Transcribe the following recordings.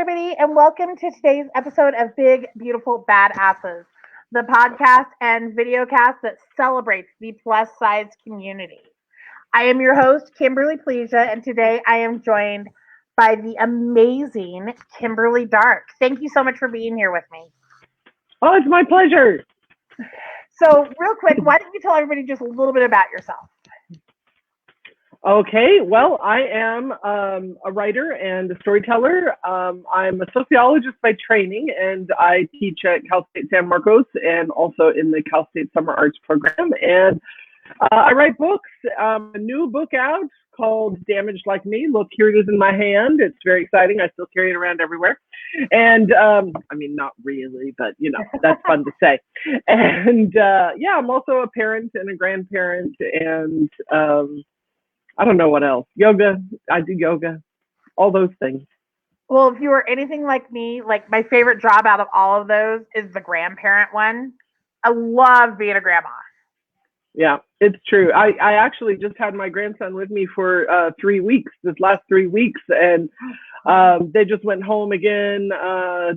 everybody, and welcome to today's episode of Big Beautiful Badasses, the podcast and videocast that celebrates the plus size community. I am your host, Kimberly and today I am joined by the amazing Kimberly Dark. Thank you so much for being here with me. Oh, it's my pleasure. So, real quick, why don't you tell everybody just a little bit about yourself? Okay, well, I am a writer and a storyteller. I'm a sociologist by training, and I teach at Cal State San Marcos and also in the Cal State Summer Arts Program. And I write books. A new book out called Damaged Like Me. Look, here it is in my hand. It's very exciting. I still carry it around everywhere. And I mean, not really, but you know, that's fun to say. And yeah, I'm also a parent and a grandparent, and I don't know what else. Yoga. I do yoga. All those things. Well, if you were anything like me, like my favorite job out of all of those is the grandparent one. I love being a grandma. Yeah, it's true. I actually just had my grandson with me for 3 weeks, this last 3 weeks, and they just went home again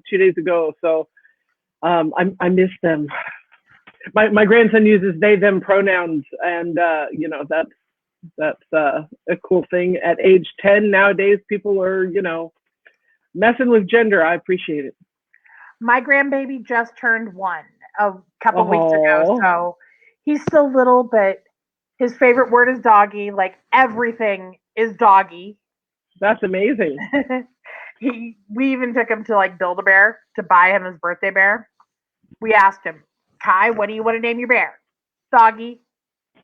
2 days ago. So I miss them. My grandson uses they them pronouns, and you know, that's a cool thing. At age 10 nowadays, people are, you know, messing with gender. I appreciate it. My grandbaby just turned 1 a couple weeks ago, so he's still little, but his favorite word is doggy. Like everything is doggy. That's amazing. We even took him to like Build-A-Bear to buy him his birthday bear. We asked him, Kai, what do you want to name your bear? Doggy.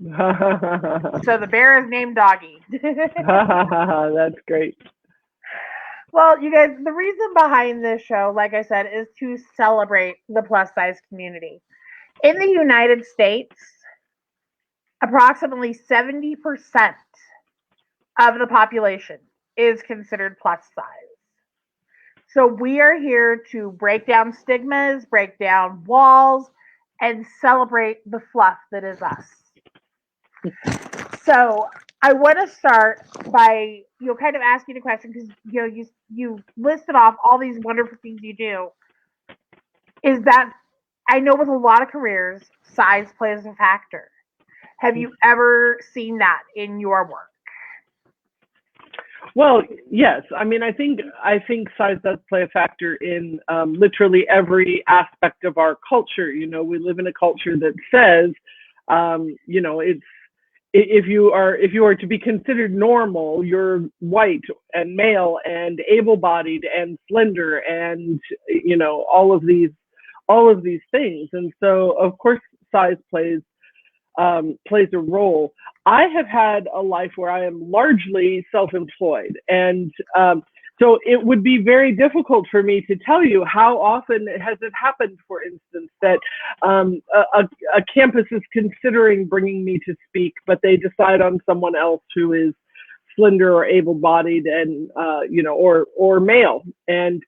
So the bear is named Doggy. That's great. Well, you guys, the reason behind this show, like I said, is to celebrate the plus size community. In the United States, approximately 70% of the population is considered plus size. So we are here to break down stigmas, break down walls, and celebrate the fluff that is us. So I want to start by kind of asking a question because you listed off all these wonderful things you do. Is that I know with a lot of careers, size plays a factor. Have you ever seen that in your work? Well, yes. I mean, I think size does play a factor in literally every aspect of our culture. You know, we live in a culture that says, you know, it's if you are to be considered normal, you're white and male and able-bodied and slender and, you know, all of these things. And so, of course, size plays a role. I have had a life where I am largely self-employed, and so it would be very difficult for me to tell you how often has it happened, for instance, that a campus is considering bringing me to speak, but they decide on someone else who is slender or able-bodied and you know, or male, and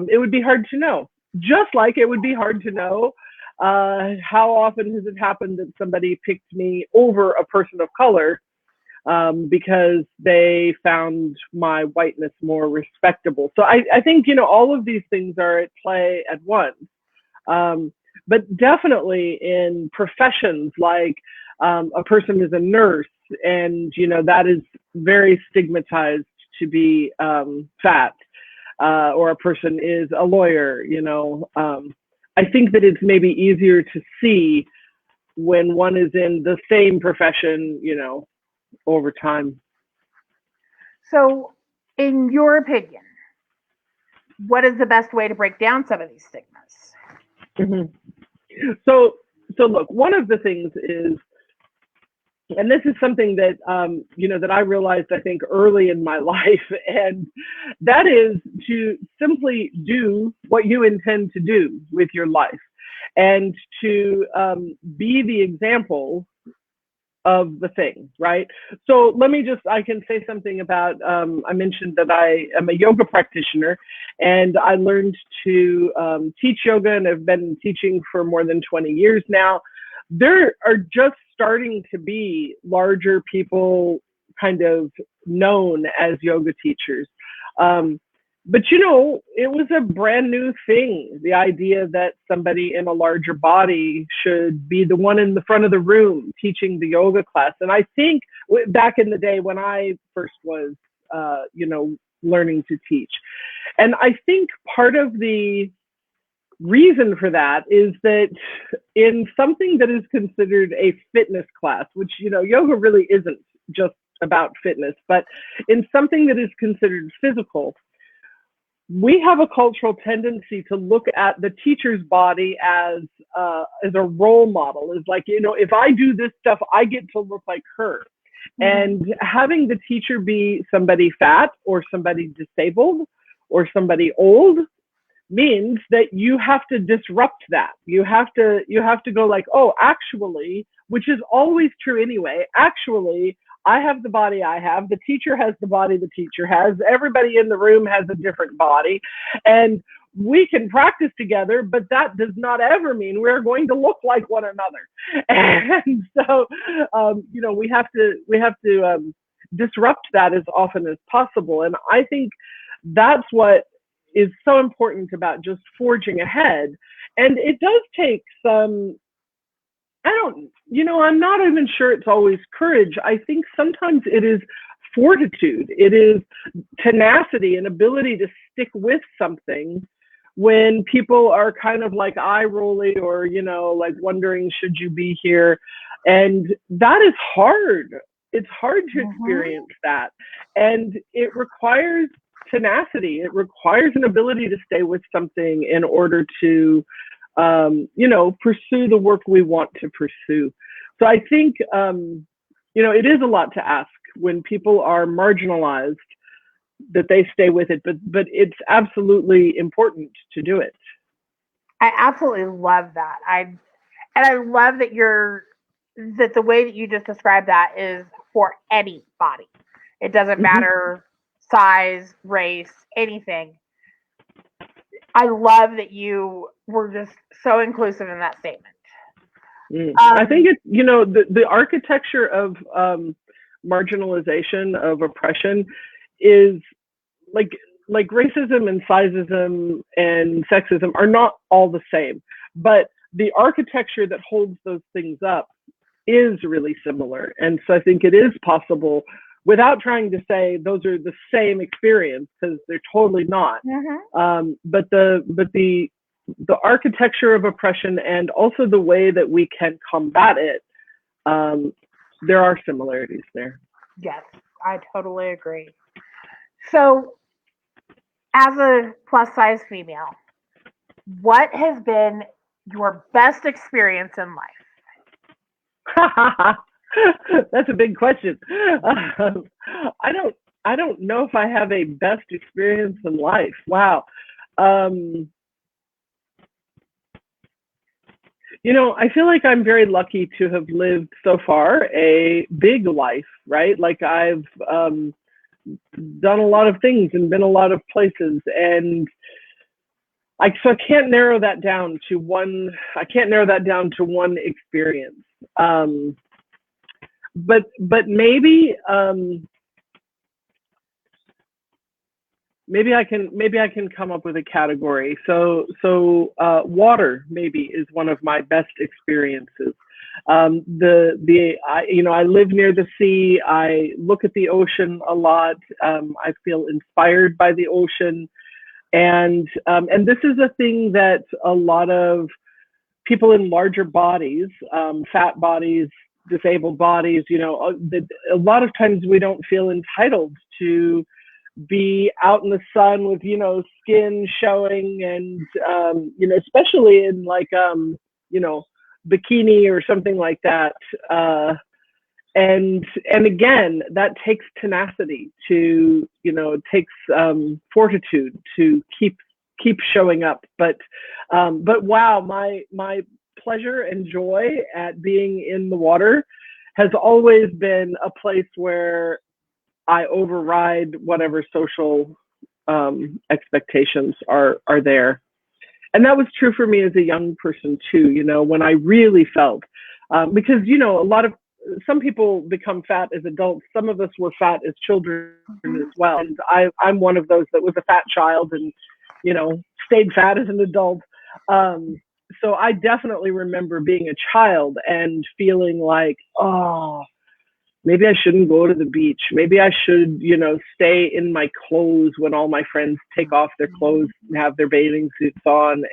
it would be hard to know. Just like it would be hard to know how often has it happened that somebody picked me over a person of color because they found my whiteness more respectable. So I think, you know, all of these things are at play at once. But definitely in professions like a person is a nurse, and, you know, that is very stigmatized to be fat, or a person is a lawyer, you know. I think that it's maybe easier to see when one is in the same profession, you know, over time. So, in your opinion, what is the best way to break down some of these stigmas? Mm-hmm. So look, one of the things is, and this is something that, you know, that I realized, I think, early in my life, and that is to simply do what you intend to do with your life, and to be the example of the thing, right? So I can say something about, I mentioned that I am a yoga practitioner, and I learned to teach yoga, and I've been teaching for more than 20 years now. There are just starting to be larger people kind of known as yoga teachers. but you know, it was a brand new thing. The idea that somebody in a larger body should be the one in the front of the room teaching the yoga class. And I think back in the day when I first was, you know, learning to teach, and I think part of the reason for that is that in something that is considered a fitness class, which, you know, yoga really isn't just about fitness, but in something that is considered physical, we have a cultural tendency to look at the teacher's body as a role model. Is like, you know, if I do this stuff, I get to look like her. And having the teacher be somebody fat or somebody disabled or somebody old means that you have to disrupt that. You have to go like, oh, actually, which is always true anyway, actually, I have the body I have, the teacher has the body the teacher has, everybody in the room has a different body, and we can practice together, but that does not ever mean we're going to look like one another. And so, you know, we have to disrupt that as often as possible. And I think that's what is so important about just forging ahead. And it does take some, I'm not even sure it's always courage. I think sometimes it is fortitude. It is tenacity and ability to stick with something when people are kind of like eye rolly or, you know, like wondering, should you be here? And that is hard. It's hard to experience that. And it requires tenacity. It requires an ability to stay with something in order to, you know, pursue the work we want to pursue. So I think, you know, it is a lot to ask when people are marginalized that they stay with it, but it's absolutely important to do it. I absolutely love that. I love that the way that you just described that is for any body. It doesn't matter size, race, anything. I love that you were just so inclusive in that statement. I think it's, you know, the architecture of marginalization, of oppression, is like racism and sizeism and sexism are not all the same, but the architecture that holds those things up is really similar. And so I think it is possible, without trying to say those are the same experience, because they're totally not. But the architecture of oppression and also the way that we can combat it, there are similarities there. Yes, I totally agree. So, as a plus size female, what has been your best experience in life? That's a big question. I don't know if I have a best experience in life. Wow. You know, I feel like I'm very lucky to have lived so far a big life, right? Like I've done a lot of things and been a lot of places, and so I can't narrow that down to one. I can't narrow that down to one experience. But maybe I can come up with a category. So water maybe is one of my best experiences. I live near the sea. I look at the ocean a lot. I feel inspired by the ocean, and this is a thing that a lot of people in larger bodies, fat bodies, disabled bodies, you know, a lot of times we don't feel entitled to be out in the sun with, you know, skin showing, and you know, especially in like you know, bikini or something like that, and again, that takes tenacity to, you know, it takes fortitude to keep showing up. But wow, my pleasure and joy at being in the water has always been a place where I override whatever social expectations are there. And that was true for me as a young person too, you know, when I really felt, because, you know, a lot of some people become fat as adults. Some of us were fat as children Mhm. as well. And I'm one of those that was a fat child and, stayed fat as an adult. So I definitely remember being a child and feeling like, oh, maybe I shouldn't go to the beach. Maybe I should, stay in my clothes when all my friends take off their clothes and have their bathing suits on.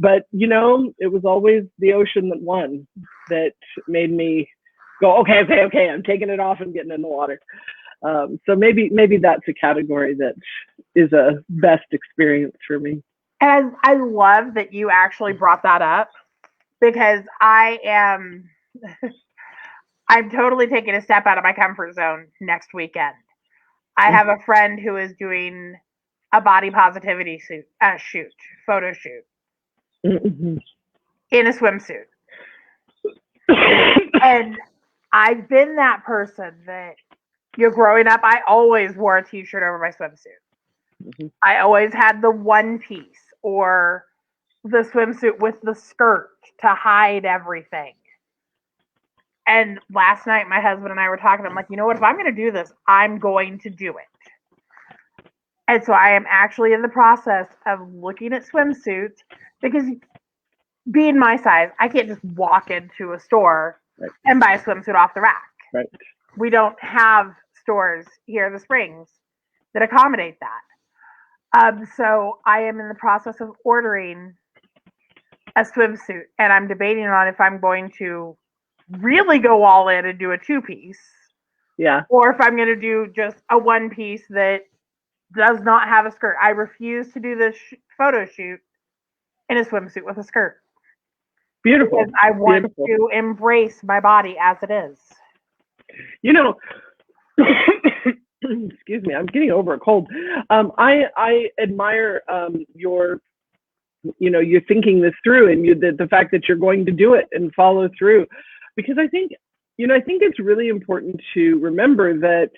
But it was always the ocean that won, that made me go, okay, I'm taking it off and getting in the water. So maybe that's a category that is a best experience for me. And I love that you actually brought that up, because I'm totally taking a step out of my comfort zone next weekend. I have a friend who is doing a body positivity photo shoot Mm-hmm. in a swimsuit. And I've been that person that, growing up, I always wore a t-shirt over my swimsuit. Mm-hmm. I always had the one piece or the swimsuit with the skirt to hide everything. And last night, my husband and I were talking. I'm like, you know what? If I'm going to do this, I'm going to do it. And so I am actually in the process of looking at swimsuits, because being my size, I can't just walk into a store and buy a swimsuit off the rack. Right. We don't have stores here in the Springs that accommodate that. So I am in the process of ordering a swimsuit, and I'm debating on if I'm going to really go all in and do a two-piece, or if I'm going to do just a one-piece that does not have a skirt. I refuse to do this photo shoot in a swimsuit with a skirt. Beautiful. Because I want to embrace my body as it is. Excuse me, I'm getting over a cold. I admire your, you're thinking this through, and the fact that you're going to do it and follow through, because I think it's really important to remember that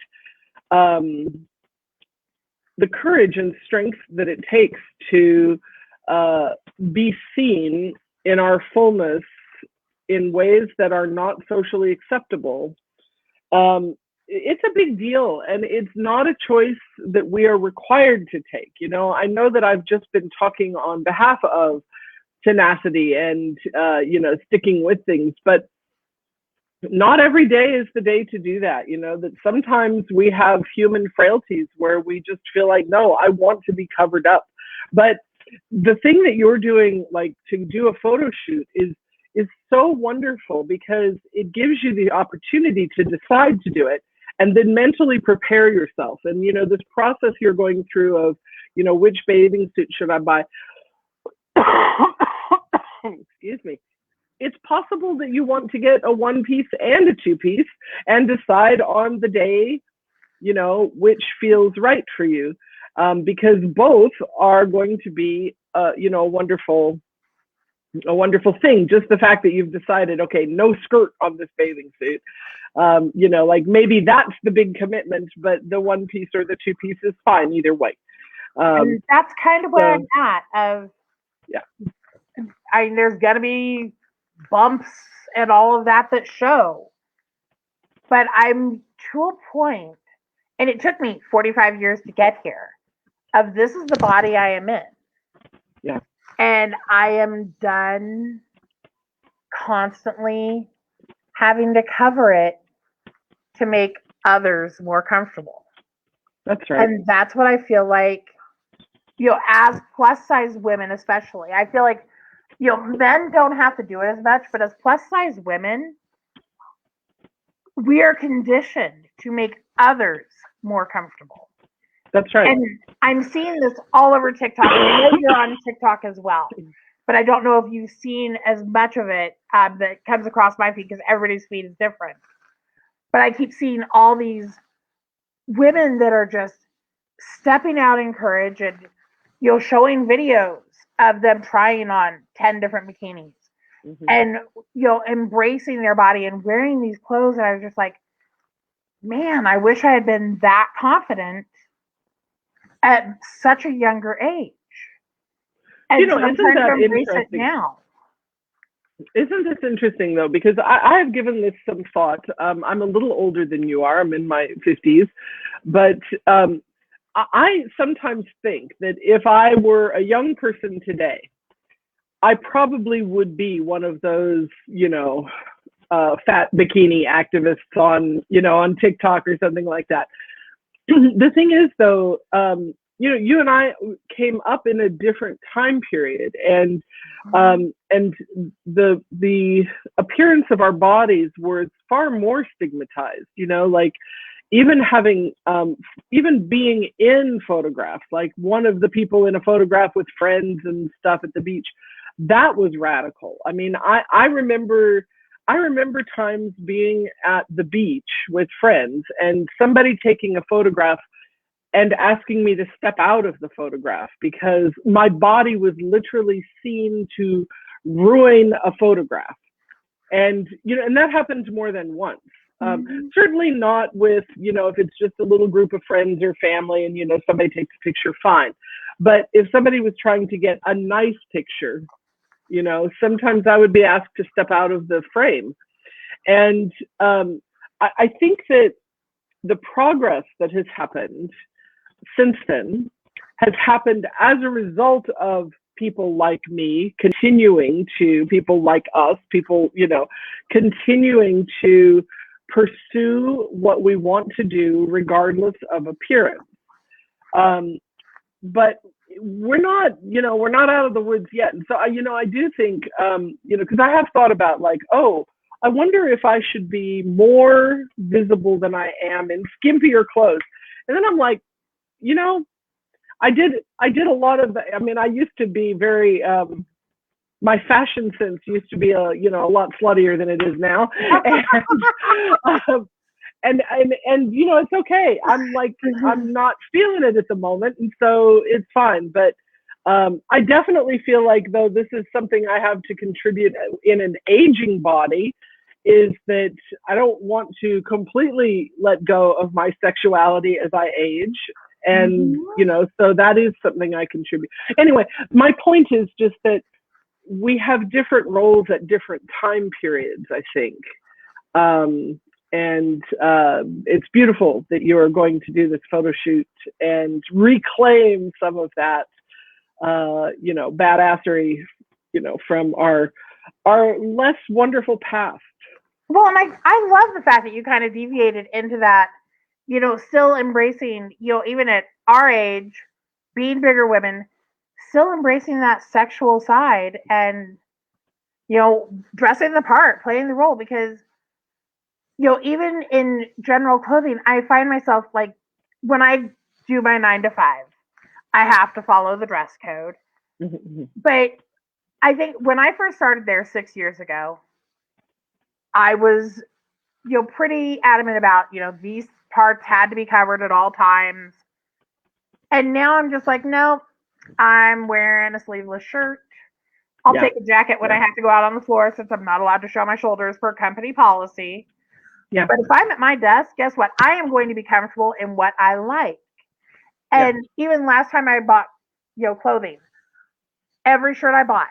the courage and strength that it takes to be seen in our fullness in ways that are not socially acceptable, it's a big deal, and it's not a choice that we are required to take. I know that I've just been talking on behalf of tenacity and sticking with things, but not every day is the day to do that. That sometimes we have human frailties where we just feel like, no, I want to be covered up. But the thing that you're doing, like to do a photo shoot, is so wonderful, because it gives you the opportunity to decide to do it and then mentally prepare yourself. And this process you're going through of which bathing suit should I buy. Excuse me. It's possible that you want to get a one piece and a two piece and decide on the day, which feels right for you, because both are going to be, a wonderful thing. Just the fact that you've decided, okay, no skirt on this bathing suit, like maybe that's the big commitment, but the one piece or the two piece is fine either way. And that's kind of where I'm at. There's gonna be bumps and all of that show, but I'm to a point, and it took me 45 years to get here, of this is the body I am in. Yeah. And I am done constantly having to cover it to make others more comfortable. That's right. And that's what I feel like, as plus size women especially, I feel like, men don't have to do it as much, but as plus size women, we are conditioned to make others more comfortable. That's right. And I'm seeing this all over TikTok. I know you're on TikTok as well, but I don't know if you've seen as much of it that comes across my feed, because everybody's feed is different. But I keep seeing all these women that are just stepping out in courage and, showing videos of them trying on 10 different bikinis, and, embracing their body and wearing these clothes. And I was just like, man, I wish I had been that confident at such a younger age. And so I'm isn't trying that to embrace it interesting? now. Isn't this interesting though? Because I have given this some thought. I'm a little older than you are. I'm in my 50s, but I sometimes think that if I were a young person today, I probably would be one of those, fat bikini activists on, on TikTok or something like that. The thing is, though, you and I came up in a different time period, and the appearance of our bodies was far more stigmatized. Like even having, even being in photographs, like one of the people in a photograph with friends and stuff at the beach, that was radical. I mean, I remember times being at the beach with friends and somebody taking a photograph and asking me to step out of the photograph because my body was literally seen to ruin a photograph. And, and that happens more than once. Certainly not with, if it's just a little group of friends or family and, somebody takes a picture, fine. But if somebody was trying to get a nice picture, sometimes I would be asked to step out of the frame. And I think that the progress that has happened since then has happened as a result of people like me people like us, people, continuing to pursue what we want to do regardless of appearance. But we're not out of the woods yet. And so, I do think, because I have thought about like, I wonder if I should be more visible than I am in skimpier clothes. And then I'm like, I did a lot of, I used to be very, my fashion sense used to be a lot sluttier than it is now. And, it's okay. I'm like, I'm not feeling it at the moment. And so it's fine. But I definitely feel like, though, this is something I have to contribute in an aging body, is that I don't want to completely let go of my sexuality as I age. And, so that is something I contribute. Anyway, my point is just that we have different roles at different time periods, I think. And it's beautiful that you are going to do this photo shoot and reclaim some of that, badassery, from our less wonderful past. Well, and I love the fact that you kind of deviated into that, still embracing, even at our age, being bigger women, still embracing that sexual side and, dressing the part, playing the role. Because, even in general clothing, I find myself like when I do my 9 to 5, I have to follow the dress code. But I think when I first started there 6 years ago, I was, pretty adamant about, these parts had to be covered at all times. And now I'm just like, no, I'm wearing a sleeveless shirt. I'll take a jacket when I have to go out on the floor since I'm not allowed to show my shoulders per company policy. Yeah. But if I'm at my desk, guess what? I am going to be comfortable in what I like. And even last time I bought, clothing, every shirt I bought,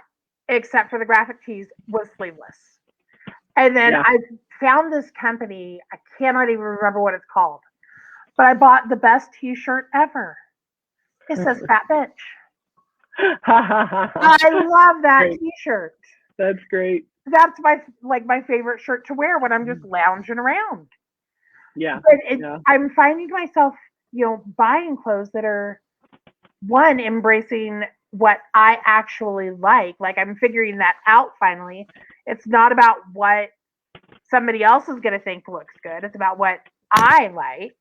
except for the graphic tees, was sleeveless. And then I found this company, I cannot even remember what it's called, but I bought the best t-shirt ever. It says fat bitch. I love that t-shirt. That's great. That's my favorite shirt to wear when I'm just lounging around. Yeah. But I'm finding myself, buying clothes that are, one, embracing what I actually like. Like I'm figuring that out finally. It's not about what somebody else is going to think looks good. It's about what I like.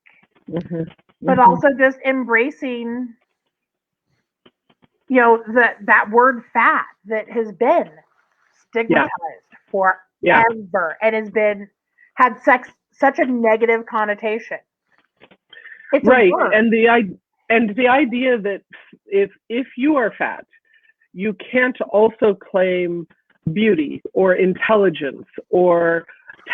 But also just embracing, that word fat that has been stigmatized forever and has had such a negative connotation. It's right. And the idea that if you are fat, you can't also claim beauty or intelligence or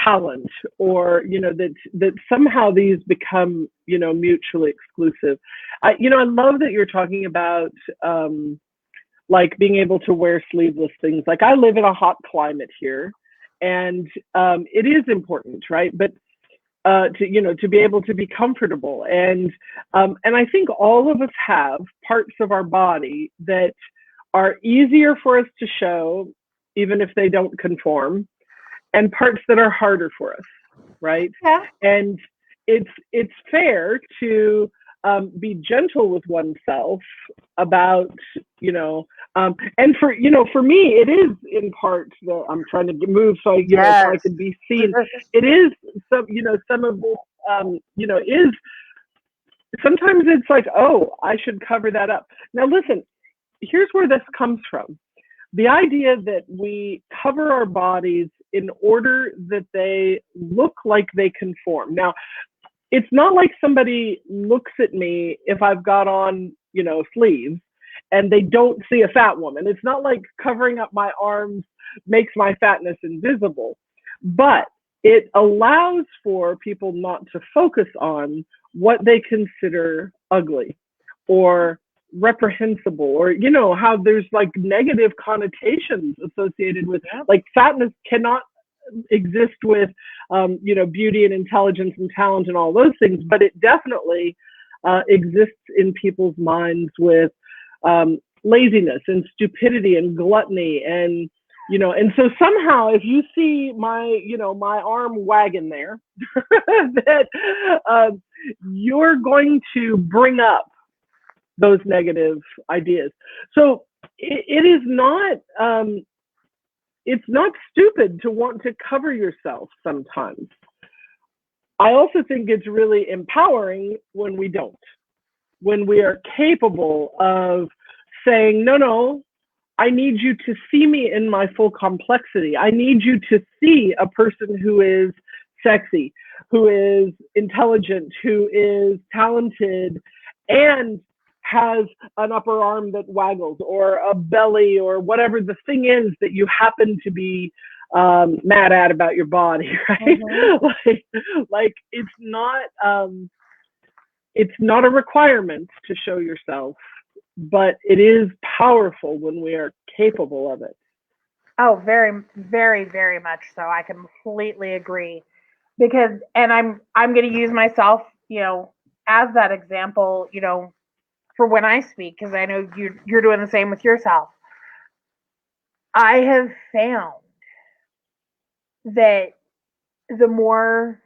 talent, or that somehow these become mutually exclusive. I love that you're talking about like being able to wear sleeveless things. Like I live in a hot climate here, and it is important, right? But to be able to be comfortable, and I think all of us have parts of our body that are easier for us to show, even if they don't conform, and parts that are harder for us, right? Yeah. And it's fair to be gentle with oneself about, and for me, it is in part that I'm trying to move so I, Yes. so I can be seen. It is some of this, is sometimes it's like, oh, I should cover that up. Now, listen, here's where this comes from. The idea that we cover our bodies in order that they look like they conform. Now, it's not like somebody looks at me if I've got on, sleeves and they don't see a fat woman. It's not like covering up my arms makes my fatness invisible, but it allows for people not to focus on what they consider ugly or reprehensible, or how there's like negative connotations associated with, like, fatness cannot exist with beauty and intelligence and talent and all those things, but it definitely exists in people's minds with laziness and stupidity and gluttony, and and so somehow if you see my arm wagging there that you're going to bring up those negative ideas. So it is not it's not stupid to want to cover yourself sometimes. I also think it's really empowering when we don't, when we are capable of saying, no, I need you to see me in my full complexity. I need you to see a person who is sexy, who is intelligent, who is talented, and has an upper arm that waggles, or a belly, or whatever the thing is that you happen to be mad at about your body, right? Mm-hmm. like it's not a requirement to show yourself, but it is powerful when we are capable of it. Oh, very, very, very much so. I completely agree. Because, and I'm going to use myself, as that example, for when I speak, because I know you're doing the same with yourself. I have found that the more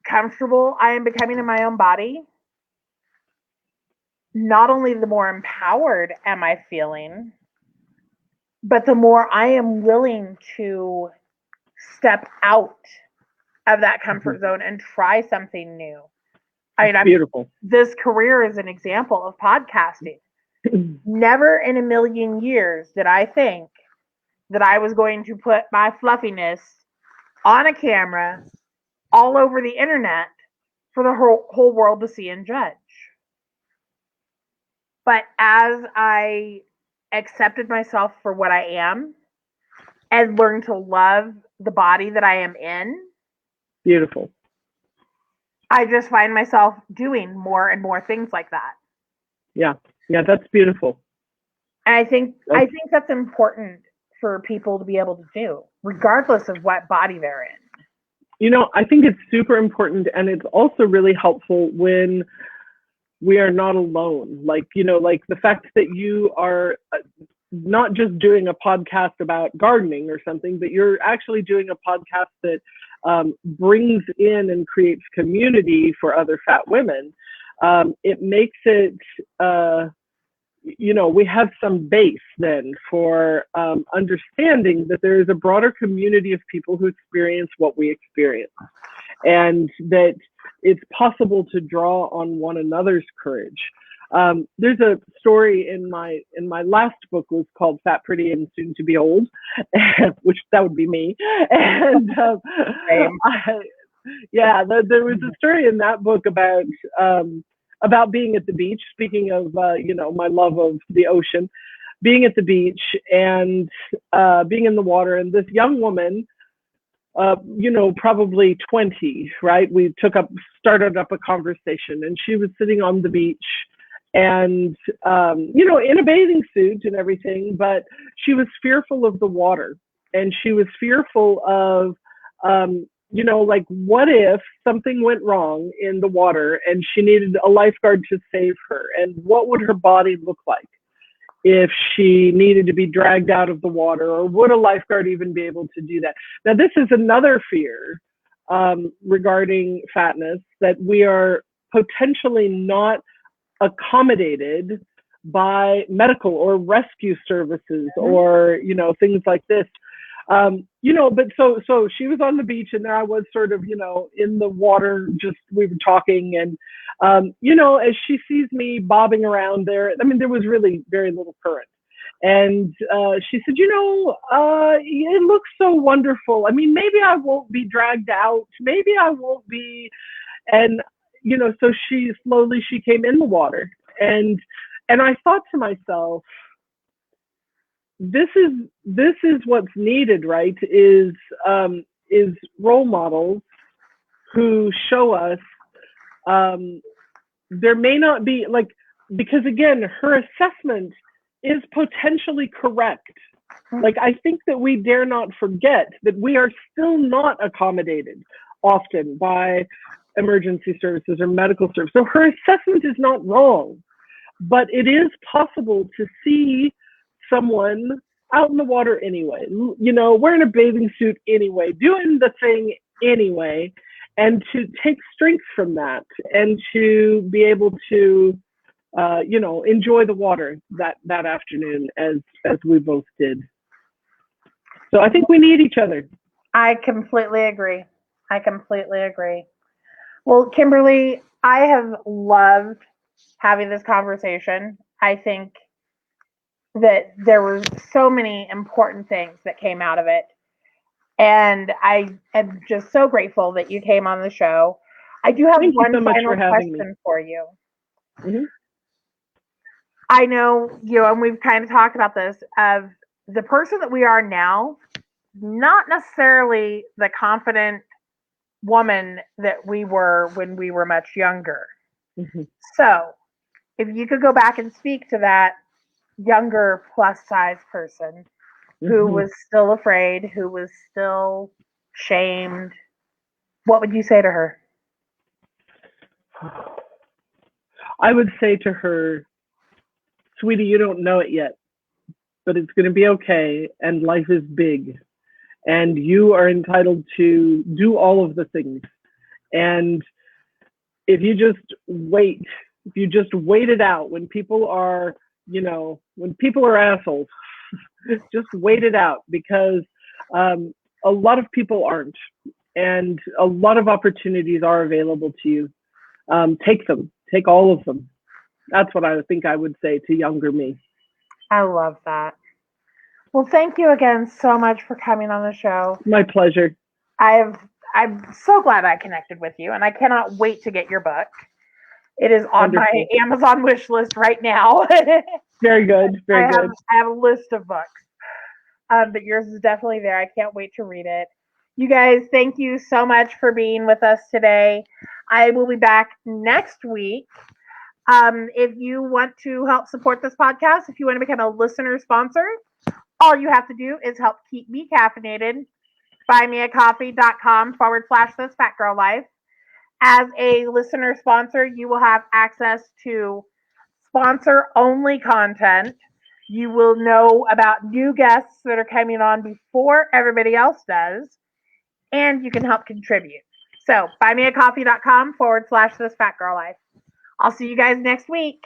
comfortable I am becoming in my own body, not only the more empowered am I feeling, but the more I am willing to step out of that comfort zone and try something new. Beautiful. This career is an example of podcasting. Never in a million years did I think that I was going to put my fluffiness on a camera all over the internet for the whole world to see and judge. But as I accepted myself for what I am and learned to love the body that I am in, beautiful, I just find myself doing more and more things like that. Yeah, that's beautiful. And I think that's important for people to be able to do, regardless of what body they're in. I think it's super important, and it's also really helpful when we are not alone. Like the fact that you are not just doing a podcast about gardening or something, but you're actually doing a podcast that brings in and creates community for other fat women. It makes it, we have some base then for understanding that there is a broader community of people who experience what we experience, and that it's possible to draw on one another's courage. There's a story in my last book, was called Fat, Pretty, and Soon to Be Old, which that would be me. And there was a story in that book about being at the beach. Speaking of my love of the ocean, being at the beach and being in the water, and this young woman, probably 20, right? We started up a conversation, and she was sitting on the beach, and in a bathing suit and everything, but she was fearful of the water, and she was fearful of like, what if something went wrong in the water and she needed a lifeguard to save her, and what would her body look like if she needed to be dragged out of the water, or would a lifeguard even be able to do that? Now, this is another fear regarding fatness, that we are potentially not accommodated by medical or rescue services, or things like this. But so she was on the beach, and there I was, sort of, in the water, just, we were talking, and as she sees me bobbing around there, I mean, there was really very little current. And she said, it looks so wonderful. I mean, maybe I won't be dragged out. Maybe I won't be. And, so she came in the water. And I thought to myself, this is what's needed, right? Is role models who show us there may not be, like, because again, her assessment is potentially correct. Like, I think that we dare not forget that we are still not accommodated often by emergency services or medical services. So her assessment is not wrong, but it is possible to see someone out in the water anyway, wearing a bathing suit anyway, doing the thing anyway, and to take strength from that, and to be able to enjoy the water that afternoon as we both did. So I think we need each other. I completely agree. Well, Kimberly, I have loved having this conversation. I think that there were so many important things that came out of it. And I am just so grateful that you came on the show. I do have one final question for you. Mm-hmm. I know, and we've kind of talked about this, of the person that we are now, not necessarily the confident woman that we were when we were much younger. Mm-hmm. So if you could go back and speak to that younger plus size person who was still afraid, who was still shamed, what would you say to her? I would say to her, sweetie, you don't know it yet, but it's going to be okay, and life is big, and you are entitled to do all of the things. And if you just wait it out, when people are assholes, just wait it out, because a lot of people aren't, and a lot of opportunities are available to you. Take them, take all of them. That's what I think I would say to younger me. I love that. Well, thank you again so much for coming on the show. My pleasure. I'm so glad I connected with you, and I cannot wait to get your book. It is on my Amazon wish list right now. Very good. Very good. I have a list of books, but yours is definitely there. I can't wait to read it. You guys, thank you so much for being with us today. I will be back next week. If you want to help support this podcast, if you want to become a listener sponsor, all you have to do is help keep me caffeinated. buymeacoffee.com/this fat girl life. As a listener sponsor, you will have access to sponsor only content. You will know about new guests that are coming on before everybody else does, and you can help contribute. So buymeacoffee.com/this fat girl life. I'll see you guys next week.